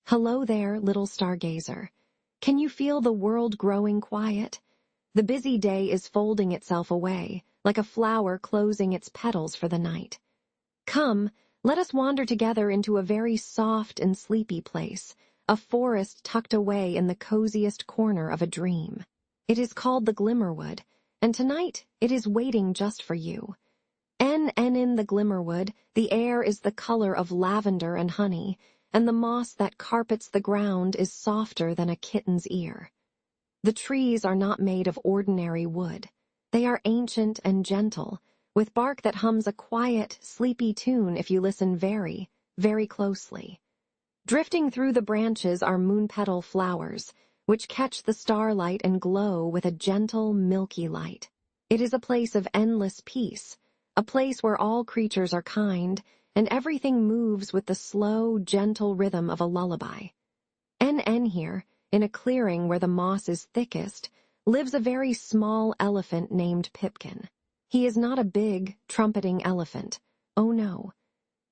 Hello there, little stargazer. Can you feel the world growing quiet? The busy day is folding itself away, like a flower closing its petals for the night. Come, let us wander together into a very soft and sleepy place, a forest tucked away in the coziest corner of a dream. It is called the Glimmerwood, and tonight it is waiting just for you. And in the Glimmerwood, the air is the color of lavender and honey, and the moss that carpets the ground is softer than a kitten's ear. The trees are not made of ordinary wood. They are ancient and gentle, with bark that hums a quiet, sleepy tune if you listen very, very closely. Drifting through the branches are moon-petal flowers, which catch the starlight and glow with a gentle, milky light. It is a place of endless peace, a place where all creatures are kind, and everything moves with the slow, gentle rhythm of a lullaby. Here, in a clearing where the moss is thickest, lives a very small elephant named Pipkin. He is not a big, trumpeting elephant. Oh no.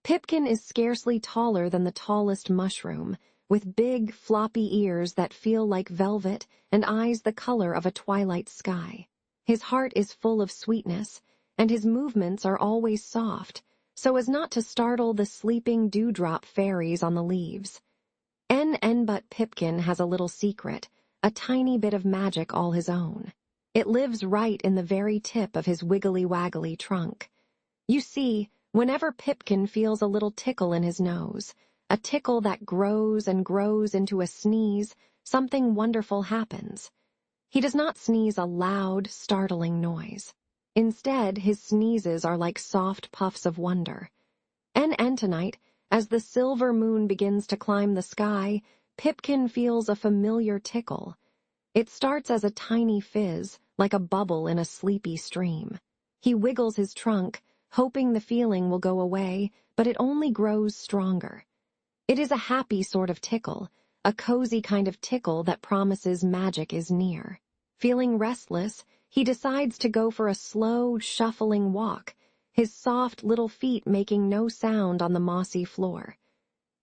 Pipkin is scarcely taller than the tallest mushroom, with big, floppy ears that feel like velvet and eyes the color of a twilight sky. His heart is full of sweetness, and his movements are always soft, so as not to startle the sleeping dewdrop fairies on the leaves. But Pipkin has a little secret, a tiny bit of magic all his own. It lives right in the very tip of his wiggly-waggly trunk. You see, whenever Pipkin feels a little tickle in his nose, a tickle that grows and grows into a sneeze, something wonderful happens. He does not sneeze a loud, startling noise. Instead, his sneezes are like soft puffs of wonder. And tonight, as the silver moon begins to climb the sky, Pipkin feels a familiar tickle. It starts as a tiny fizz, like a bubble in a sleepy stream. He wiggles his trunk, hoping the feeling will go away, but it only grows stronger. It is a happy sort of tickle, a cozy kind of tickle that promises magic is near. Feeling restless, he decides to go for a slow, shuffling walk, his soft little feet making no sound on the mossy floor.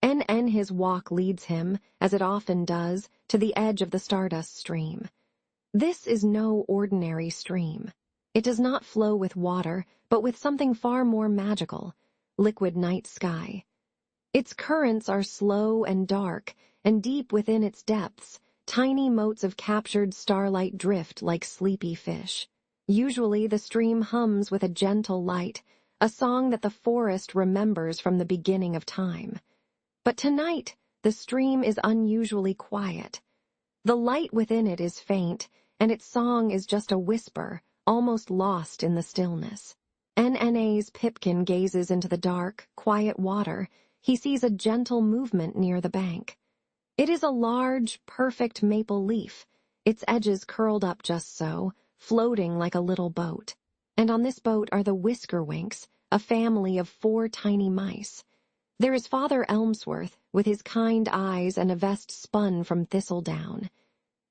And his walk leads him, as it often does, to the edge of the Stardust stream. This is no ordinary stream. It does not flow with water, but with something far more magical, liquid night sky. Its currents are slow and dark, and deep within its depths, tiny motes of captured starlight drift like sleepy fish. Usually the stream hums with a gentle light, a song that the forest remembers from the beginning of time. But tonight, the stream is unusually quiet. The light within it is faint, and its song is just a whisper, almost lost in the stillness. NNA's Pipkin gazes into the dark, quiet water. He sees a gentle movement near the bank. It is a large, perfect maple leaf, its edges curled up just so, floating like a little boat. And on this boat are the whiskerwinks, a family of 4 tiny mice. There is Father Elmsworth, with his kind eyes and a vest spun from thistledown.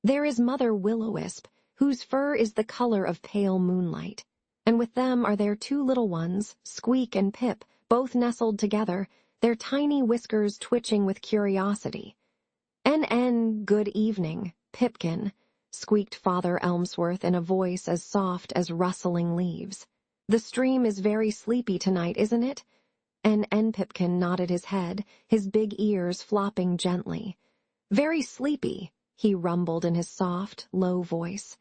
There is Mother Will-O-Wisp, whose fur is the color of pale moonlight. And with them are their 2 little ones, Squeak and Pip, both nestled together, their tiny whiskers twitching with curiosity. Good evening, Pipkin, squeaked Father Elmsworth in a voice as soft as rustling leaves. The stream is very sleepy tonight, isn't it? Pipkin nodded his head, his big ears flopping gently. Very sleepy, he rumbled in his soft, low voice.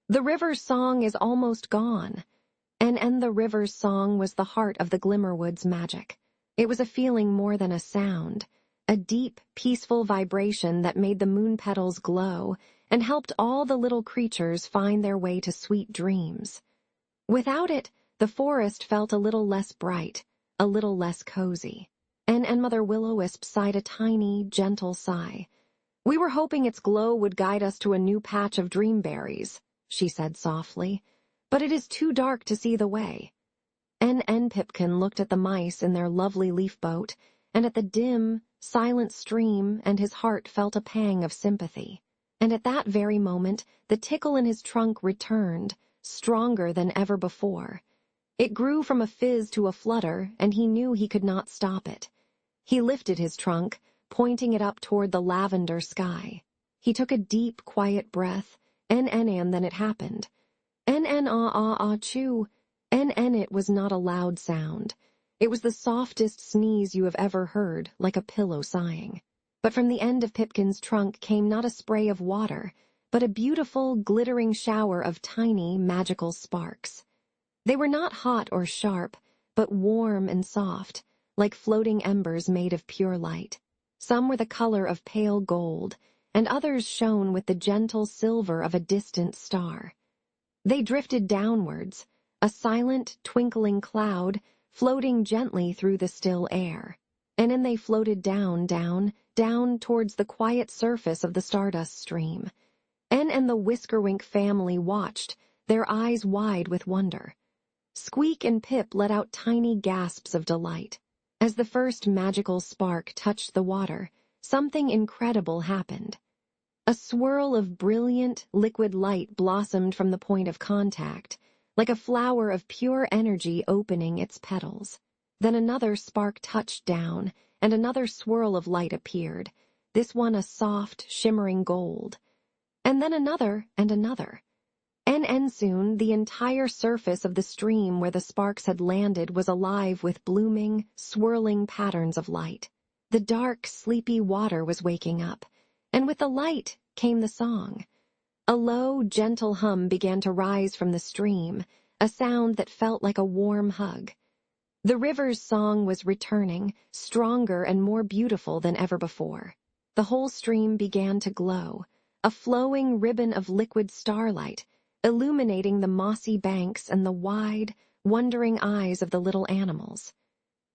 The river's song is almost gone. The river's song was the heart of the Glimmerwood's magic. It was a feeling more than a sound, a deep, peaceful vibration that made the moon petals glow and helped all the little creatures find their way to sweet dreams. Without it, the forest felt a little less bright, a little less cozy. And Mother Will-O-Wisp sighed a tiny, gentle sigh. We were hoping its glow would guide us to a new patch of dreamberries, she said softly, but it is too dark to see the way. Pipkin looked at the mice in their lovely leaf boat, and at the dim, silent stream, and his heart felt a pang of sympathy. And at that very moment, the tickle in his trunk returned, stronger than ever before. It grew from a fizz to a flutter, and he knew he could not stop it. He lifted his trunk, pointing it up toward the lavender sky. He took a deep, quiet breath, and then it happened. N-N-Ah-Ah-Ah-Chew. N it was not a loud sound. It was the softest sneeze you have ever heard, like a pillow sighing. But from the end of Pipkin's trunk came not a spray of water, but a beautiful, glittering shower of tiny, magical sparks. They were not hot or sharp, but warm and soft, like floating embers made of pure light. Some were the color of pale gold, and others shone with the gentle silver of a distant star. They drifted downwards, a silent, twinkling cloud, floating gently through the still air. And then they floated down towards the quiet surface of the Stardust stream. And the Whiskerwink family watched, their eyes wide with wonder. Squeak and Pip let out tiny gasps of delight. As the first magical spark touched the water, something incredible happened. A swirl of brilliant, liquid light blossomed from the point of contact, like a flower of pure energy opening its petals. Then another spark touched down, and another swirl of light appeared, this one a soft, shimmering gold. And then another and another. And soon the entire surface of the stream where the sparks had landed was alive with blooming, swirling patterns of light. The dark, sleepy water was waking up, and with the light came the song. A low, gentle hum began to rise from the stream, a sound that felt like a warm hug. The river's song was returning, stronger and more beautiful than ever before. The whole stream began to glow, a flowing ribbon of liquid starlight, illuminating the mossy banks and the wide, wondering eyes of the little animals.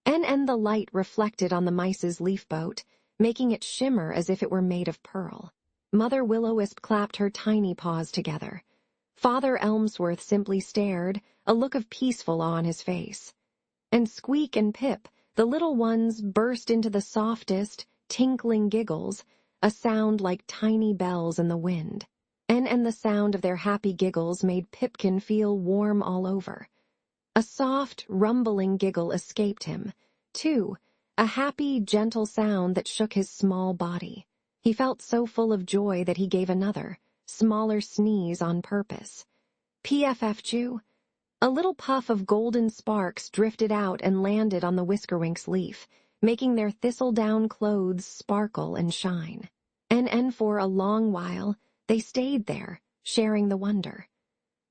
And the light reflected on the mice's leaf boat, making it shimmer as if it were made of pearl. Mother Will-O-Wisp clapped her tiny paws together. Father Elmsworth simply stared, a look of peaceful awe on his face. And Squeak and Pip, the little ones, burst into the softest, tinkling giggles, a sound like tiny bells in the wind. And the sound of their happy giggles made Pipkin feel warm all over. A soft, rumbling giggle escaped him, too, a happy, gentle sound that shook his small body. He felt so full of joy that he gave another, smaller sneeze on purpose. PFF-chew. A little puff of golden sparks drifted out and landed on the Whiskerwink's leaf, making their thistledown clothes sparkle and shine. And for a long while, they stayed there, sharing the wonder.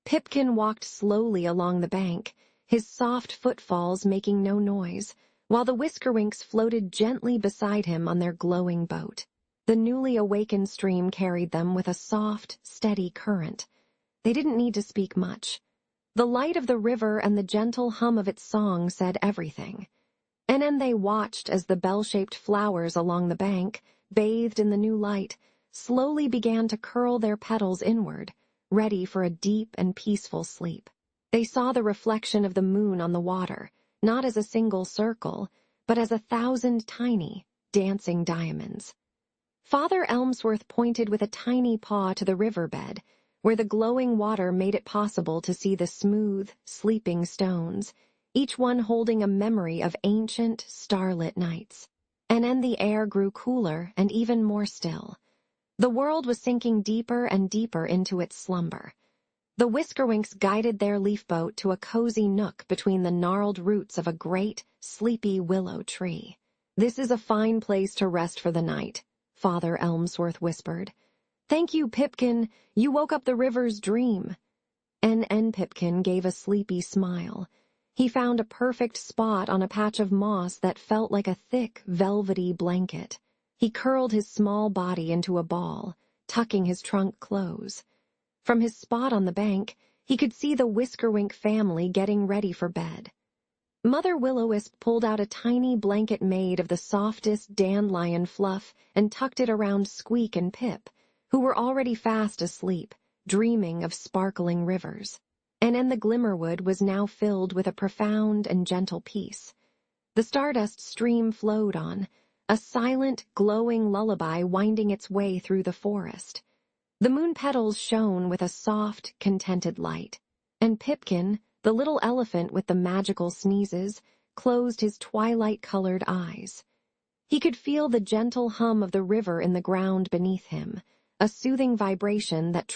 Pipkin walked slowly along the bank, his soft footfalls making no noise, while the Whiskerwinks floated gently beside him on their glowing boat. The newly awakened stream carried them with a soft, steady current. They didn't need to speak much. The light of the river and the gentle hum of its song said everything. And then they watched as the bell-shaped flowers along the bank, bathed in the new light, slowly began to curl their petals inward, ready for a deep and peaceful sleep. They saw the reflection of the moon on the water, not as a single circle, but as 1,000 tiny, dancing diamonds. Father Elmsworth pointed with a tiny paw to the riverbed, where the glowing water made it possible to see the smooth, sleeping stones, each one holding a memory of ancient, starlit nights. And then the air grew cooler and even more still. The world was sinking deeper and deeper into its slumber. The Whiskerwinks guided their leaf boat to a cozy nook between the gnarled roots of a great, sleepy willow tree. "This is a fine place to rest for the night," Father Elmsworth whispered. "Thank you, Pipkin. You woke up the river's dream." And Pipkin gave a sleepy smile. He found a perfect spot on a patch of moss that felt like a thick, velvety blanket. He curled his small body into a ball, tucking his trunk close. From his spot on the bank, he could see the Whiskerwink family getting ready for bed. Mother Will-O-Wisp pulled out a tiny blanket made of the softest dandelion fluff and tucked it around Squeak and Pip, who were already fast asleep, dreaming of sparkling rivers. And the Glimmerwood was now filled with a profound and gentle peace. The Stardust stream flowed on, a silent, glowing lullaby winding its way through the forest. The moon petals shone with a soft, contented light, and Pipkin, the little elephant with the magical sneezes, closed his twilight-colored eyes. He could feel the gentle hum of the river in the ground beneath him, a soothing vibration that traveled